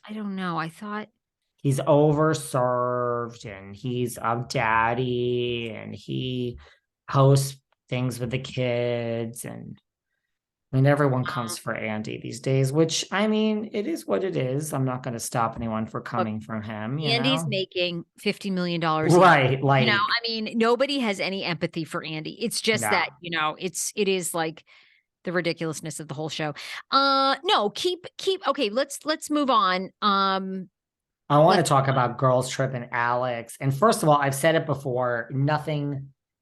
I don't know. I thought. He's overserved and he's a daddy and he hosts things with the kids. And I mean, everyone comes for Andy these days, which I mean, it is what it is. I'm not going to stop anyone for Look, coming from him, you Andy's know? making $50 million a year. Right. Like, I mean, nobody has any empathy for Andy. It's just no. that, it is like the ridiculousness of the whole show. No, okay, let's move on. I want to Let's talk about Girls Trip and Alex. And first of all, I've said it before,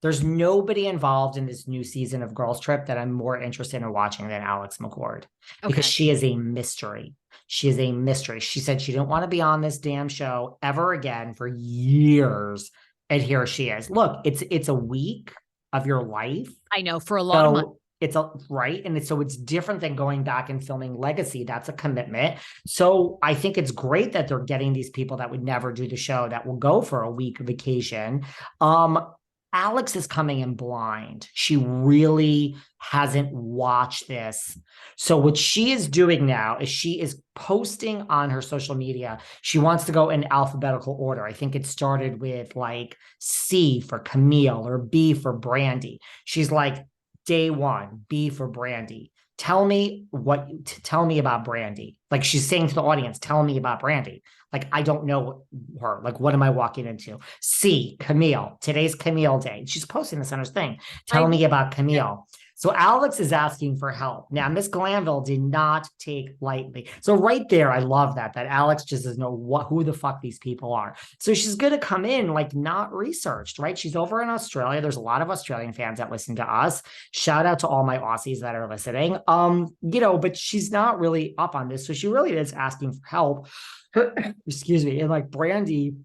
there's nobody involved in this new season of Girls Trip that I'm more interested in watching than Alex McCord because Okay. she is a mystery. She is a mystery. She said she didn't want to be on this damn show ever again for years. And here she is. Look, it's a week of your life. I know, for a lot of money. So it's a right. And it's different than going back and filming Legacy. That's a commitment. So I think it's great that they're getting these people that would never do the show that will go for a week vacation. Alex is coming in blind. She really hasn't watched this. So what she is doing now is she is posting on her social media. She wants to go in alphabetical order. I think it started with like C for Camille or B for Brandy. She's like, day one, B for Brandy. Tell me about Brandy. Like she's saying to the audience, tell me about Brandy. Like, I don't know her. Like, what am I walking into? C, Camille. Today's Camille Day. She's posting this on her thing. Tell me about Camille. So Alex is asking for help. Now, Miss Glanville did not take lightly. So right there, I love that Alex just doesn't know who the fuck these people are. So she's going to come in like not researched, right? She's over in Australia. There's a lot of Australian fans that listen to us. Shout out to all my Aussies that are listening. But she's not really up on this. So she really is asking for help. Excuse me. And like Brandy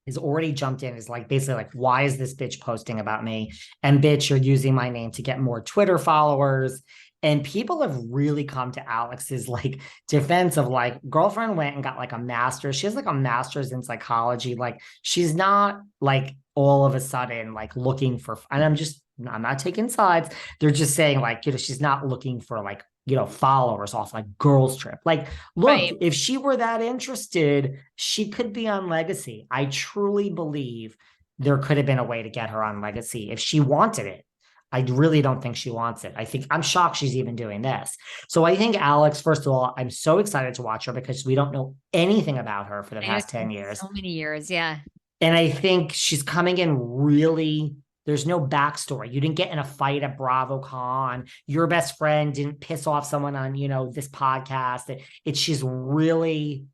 is already jumped in, is like basically like, why is this bitch posting about me? And bitch, you're using my name to get more Twitter followers. And people have really come to Alex's like defense of like, girlfriend went and got like a master's. She has like a master's in psychology. Like she's not like all of a sudden like looking for, and I'm not taking sides. They're just saying like, she's not looking for like, followers off like Girls Trip. Like, look, Right. if she were that interested, she could be on Legacy. I truly believe there could have been a way to get her on Legacy if she wanted it. I really don't think she wants it. I'm shocked she's even doing this. So I think Alex, first of all, I'm so excited to watch her because we don't know anything about her for the I know, past it's 10 been years. so many years. Yeah. And I think she's coming in really, there's no backstory. You didn't get in a fight at BravoCon. Your best friend didn't piss off someone on, this podcast. She's really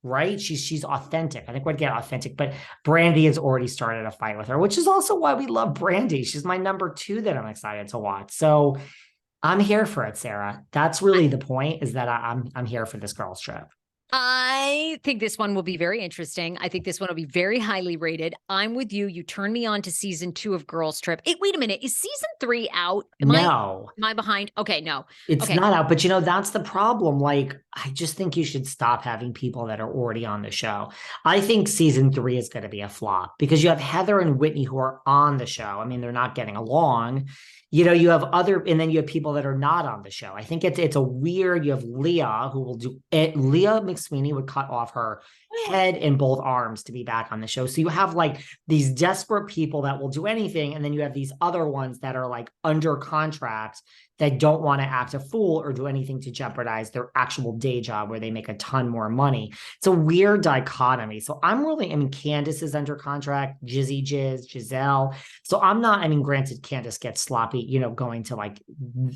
right. She's authentic. I think we'd get authentic, but Brandy has already started a fight with her, which is also why we love Brandy. She's my number 2 that I'm excited to watch. So I'm here for it, Sarah. That's really the point, is that I'm here for this Girls Trip. I think this one will be very interesting. I think this one will be very highly rated. I'm with you. You turned me on to season 2 of Girls Trip. Wait a minute. Is season 3 out? No. Am I behind? Okay, no. It's Okay. not out, but that's the problem. Like, I just think you should stop having people that are already on the show. I think season 3 is going to be a flop because you have Heather and Whitney who are on the show. I mean, they're not getting along. You have and then you have people that are not on the show. I think it's a weird, you have Leah who will do it. Leah McSweeney would cut off her head and both arms to be back on the show. So you have like these desperate people that will do anything. And then you have these other ones that are like under contract that don't want to act a fool or do anything to jeopardize their actual day job where they make a ton more money. It's a weird dichotomy. So Candace is under contract, Giselle. So granted, Candace gets sloppy, going to like,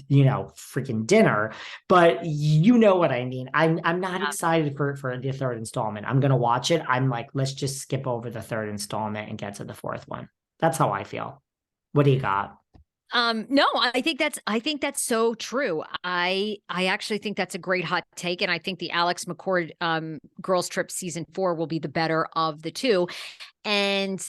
freaking dinner, but you know what I mean? I'm not excited for the 3rd installment. I'm going to watch it. I'm like, let's just skip over the 3rd installment and get to the 4th one. That's how I feel. What do you got? No, I think that's so true. I actually think that's a great hot take. And I think the Alex McCord Girls Trip season 4 will be the better of the two. And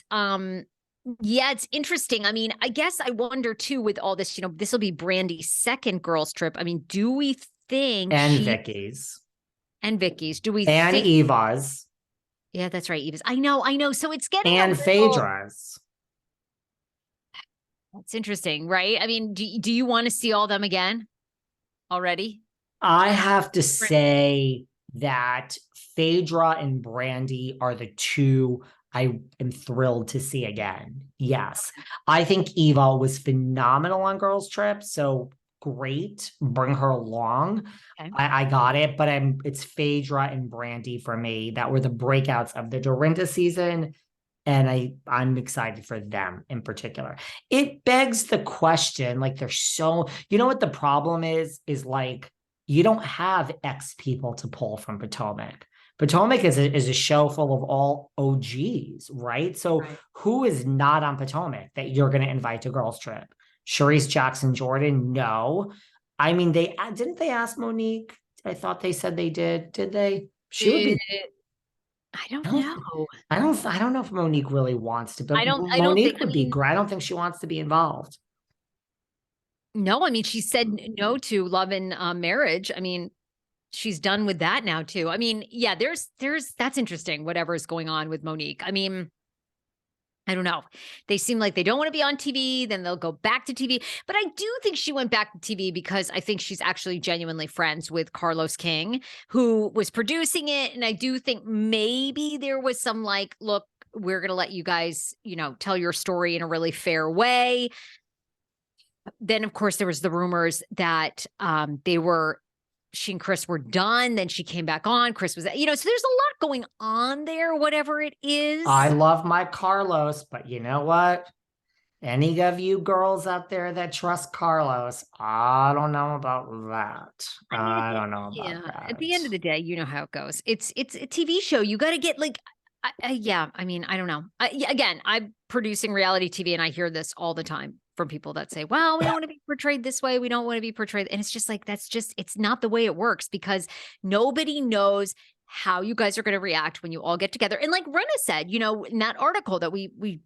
yeah, it's interesting. I mean, I guess I wonder too, with all this, this will be Brandy's 2nd Girls Trip. I mean, do we think And Vicky's. And Vicky's. Do we and think Eva's. Yeah, that's right. Eva's. I know. So it's getting and Phaedra's. That's interesting, right? I mean, do you want to see all them again already? I have to say that Phaedra and Brandy are the two I am thrilled to see again. Yes. I think Eva was phenomenal on Girls Trip. So great. Bring her along. Okay. I got it, but it's Phaedra and Brandy for me that were the breakouts of the Dorinda season. And I'm excited for them in particular. It begs the question, like there's so, you know what the problem is like, you don't have X people to pull from Potomac. Potomac is a show full of all OGs, right? So who is not on Potomac that you're going to invite to Girls Trip? Charisse Jackson Jordan? No. I mean, didn't they ask Monique? I thought they said they did. Did they? She would be. I don't know. I don't know if Monique really wants to, but I don't Monique think, would be great. I don't think she wants to be involved. No, I mean, she said no to Love and Marriage. I mean, she's done with that now too. I mean, yeah, that's interesting, whatever is going on with Monique. I mean, I don't know. They seem like they don't want to be on TV, then they'll go back to TV. But I do think she went back to TV because I think she's actually genuinely friends with Carlos King, who was producing it. And I do think maybe there was some like, look, we're going to let you guys, tell your story in a really fair way. Then, of course, there was the rumors that she and Chris were done. Then she came back on. Chris was, so there's a lot going on there, whatever it is. I love my Carlos, but you know what? Any of you girls out there that trust Carlos, I don't know about that. I don't know about that. At the end of the day, you know how it goes. It's a TV show. You got to get like, I mean, I don't know. Again, I'm producing reality TV and I hear this all the time from people that say, well, we don't want to be portrayed this way. We don't want to be portrayed. And it's just like, it's not the way it works because nobody knows how you guys are going to react when you all get together. And like Rena said, in that article that we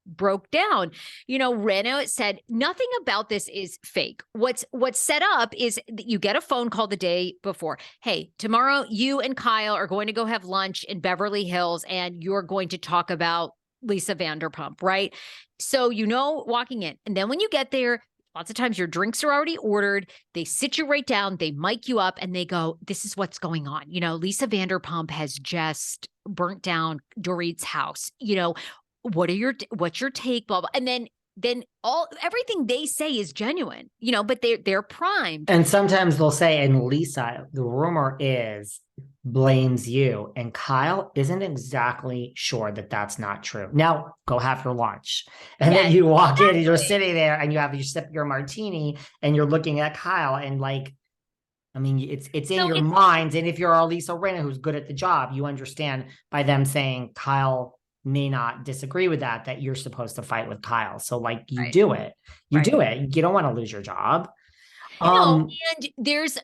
broke down, Rena said nothing about this is fake. What's set up is that you get a phone call the day before. Hey, tomorrow you and Kyle are going to go have lunch in Beverly Hills and you're going to talk about Lisa Vanderpump, right? So, walking in. And then when you get there, lots of times your drinks are already ordered. They sit you right down. They mic you up and they go, this is what's going on. Lisa Vanderpump has just burnt down Dorit's house. What's your take? Blah, blah. And then everything they say is genuine, but they're primed. And sometimes they'll say, and Lisa, the rumor is, blames you. And Kyle isn't exactly sure that that's not true. Now go have your lunch. And then you walk in and you're sitting there and you sip your martini and you're looking at Kyle and like, I mean, it's in your minds. And if you're a Lisa Rinna who's good at the job, you understand by them saying Kyle may not disagree with that you're supposed to fight with Kyle. So like you do it. You do it. You don't want to lose your job. And there's,